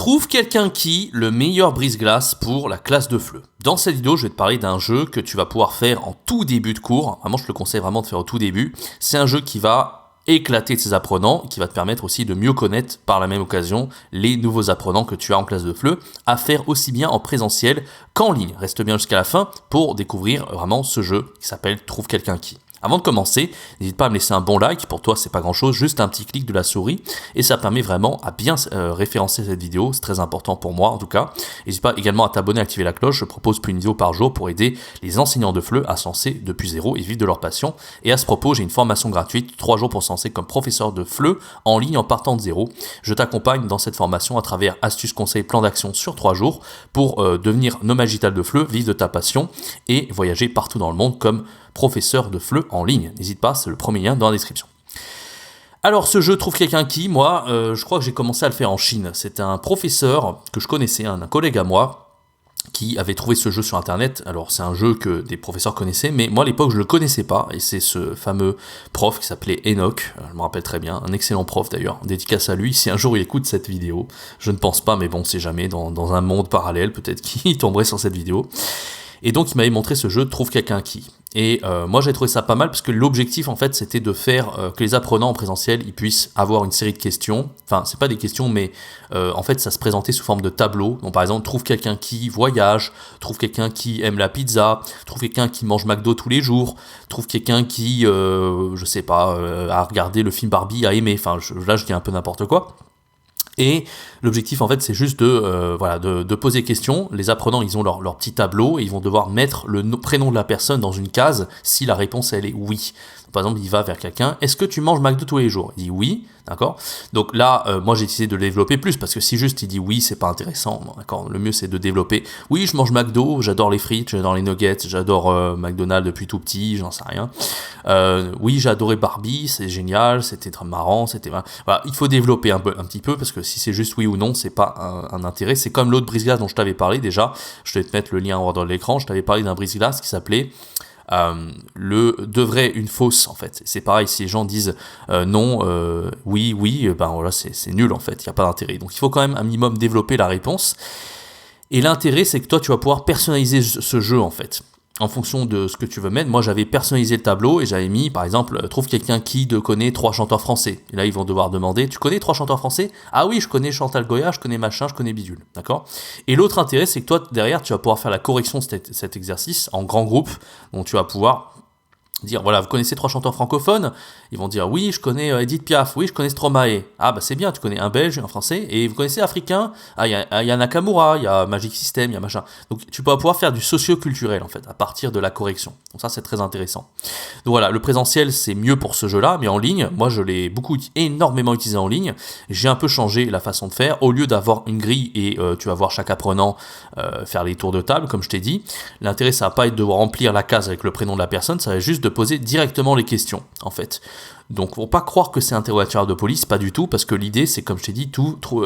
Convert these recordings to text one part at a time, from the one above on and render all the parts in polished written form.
Trouve quelqu'un qui, le meilleur brise-glace pour la classe de FLE. Dans cette vidéo, je vais te parler d'un jeu que tu vas pouvoir faire en tout début de cours. Vraiment, je te le conseille vraiment de faire au tout début. C'est un jeu qui va éclater tes apprenants, qui va te permettre aussi de mieux connaître par la même occasion les nouveaux apprenants que tu as en classe de FLE, à faire aussi bien en présentiel qu'en ligne. Reste bien jusqu'à la fin pour découvrir vraiment ce jeu qui s'appelle Trouve quelqu'un qui. Avant de commencer, n'hésite pas à me laisser un bon like, pour toi c'est pas grand chose, juste un petit clic de la souris et ça permet vraiment à bien référencer cette vidéo, c'est très important pour moi en tout cas. N'hésite pas également à t'abonner, à activer la cloche, je propose plus d'une vidéo par jour pour aider les enseignants de FLE à se lancer depuis zéro et vivre de leur passion. Et à ce propos, j'ai une formation gratuite, 3 jours pour se lancer comme professeur de FLE en ligne en partant de zéro. Je t'accompagne dans cette formation à travers astuces, conseils, plans d'action sur 3 jours pour devenir nomade digital de FLE, vivre de ta passion et voyager partout dans le monde comme professeur de FLE en ligne. N'hésite pas, c'est le premier lien dans la description. Alors ce jeu Trouve quelqu'un qui, moi, je crois que j'ai commencé à le faire en Chine. C'est un professeur que je connaissais, un collègue à moi, qui avait trouvé ce jeu sur internet. Alors c'est un jeu que des professeurs connaissaient, mais moi à l'époque je ne le connaissais pas, et c'est ce fameux prof qui s'appelait Enoch, je me rappelle très bien, un excellent prof d'ailleurs, dédicace à lui, si un jour il écoute cette vidéo, je ne pense pas, mais bon, c'est jamais, dans un monde parallèle, peut-être qu'il tomberait sur cette vidéo. Et donc il m'avait montré ce jeu Trouve quelqu'un qui. Et moi j'ai trouvé ça pas mal parce que l'objectif en fait c'était de faire que les apprenants en présentiel ils puissent avoir une série de questions. Enfin c'est pas des questions mais en fait ça se présentait sous forme de tableau. Donc par exemple trouve quelqu'un qui voyage, trouve quelqu'un qui aime la pizza, trouve quelqu'un qui mange McDo tous les jours, trouve quelqu'un qui je sais pas a regardé le film Barbie, a aimé. Enfin là je dis un peu n'importe quoi. Et l'objectif en fait c'est juste de poser des questions. Les apprenants ils ont leur petit tableau et ils vont devoir mettre le prénom de la personne dans une case si la réponse elle est oui. Par exemple il va vers quelqu'un, est-ce que tu manges McDo tous les jours? Il dit oui, d'accord. Donc là moi j'ai essayé de le développer plus parce que si juste il dit oui c'est pas intéressant, d'accord. Le mieux c'est de développer, oui je mange McDo, j'adore les frites, j'adore les nuggets, j'adore McDonald's depuis tout petit, j'en sais rien. Oui j'ai adoré Barbie, c'est génial, c'était très marrant, c'était... Voilà, il faut développer un petit peu parce que si c'est juste oui ou non c'est pas un intérêt. C'est comme l'autre brise-glace dont je t'avais parlé déjà, je vais te mettre le lien en haut dans l'écran, je t'avais parlé d'un brise-glace qui s'appelait le de vrai une fausse en fait. C'est pareil, si les gens disent non, oui, ben voilà, c'est nul en fait, il n'y a pas d'intérêt. Donc il faut quand même un minimum développer la réponse. Et l'intérêt c'est que toi tu vas pouvoir personnaliser ce jeu en fait. En fonction de ce que tu veux mettre, moi j'avais personnalisé le tableau et j'avais mis par exemple trouve quelqu'un qui connaît 3 chanteurs français. Et là ils vont devoir demander, tu connais 3 chanteurs français? Ah oui, je connais Chantal Goya, je connais machin, je connais bidule, d'accord? Et l'autre intérêt c'est que toi derrière tu vas pouvoir faire la correction de cet exercice en grand groupe, donc tu vas pouvoir dire voilà, vous connaissez 3 chanteurs francophones? Ils vont dire oui, je connais Edith Piaf, oui, je connais Stromae. Ah bah c'est bien, tu connais un belge, un français, et vous connaissez africain? Ah il y a Nakamura, il y a Magic System, il y a machin. Donc tu vas pouvoir faire du socio-culturel en fait à partir de la correction. Donc ça c'est très intéressant. Donc voilà, le présentiel c'est mieux pour ce jeu-là, mais en ligne, moi je l'ai énormément utilisé en ligne. J'ai un peu changé la façon de faire. Au lieu d'avoir une grille et tu vas voir chaque apprenant faire les tours de table, comme je t'ai dit, l'intérêt ça va pas être de remplir la case avec le prénom de la personne, ça va juste de poser directement les questions en fait. Donc faut pas croire que c'est interrogatoire de police, pas du tout, parce que l'idée c'est comme je t'ai dit,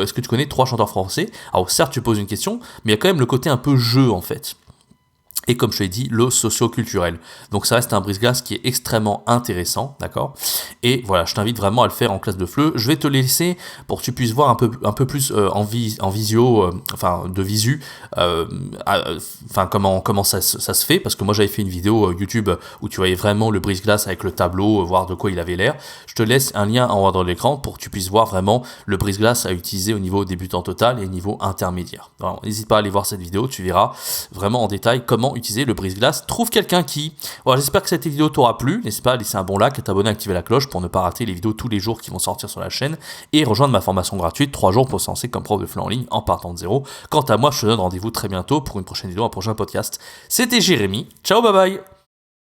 est-ce que tu connais 3 chanteurs français? Alors certes tu poses une question, mais il y a quand même le côté un peu jeu en fait. Et comme je l'ai dit, le socio-culturel. Donc ça reste un brise-glace qui est extrêmement intéressant, d'accord? Et voilà, je t'invite vraiment à le faire en classe de FLE. Je vais te laisser pour que tu puisses voir un peu plus en visio, de visu, comment ça se fait, parce que moi j'avais fait une vidéo YouTube où tu voyais vraiment le brise-glace avec le tableau, voir de quoi il avait l'air. Je te laisse un lien en haut dans l'écran pour que tu puisses voir vraiment le brise-glace à utiliser au niveau débutant total et niveau intermédiaire. Alors, n'hésite pas à aller voir cette vidéo, tu verras vraiment en détail comment utiliser le brise-glace. Trouve quelqu'un qui... Voilà, j'espère que cette vidéo t'aura plu. N'hésite pas à laisser un bon like, à t'abonner, à activer la cloche pour ne pas rater les vidéos tous les jours qui vont sortir sur la chaîne et rejoindre ma formation gratuite 3 jours pour se lancer comme prof de FLE en ligne en partant de zéro. Quant à moi, je te donne rendez-vous très bientôt pour une prochaine vidéo, un prochain podcast. C'était Jérémy. Ciao, bye bye.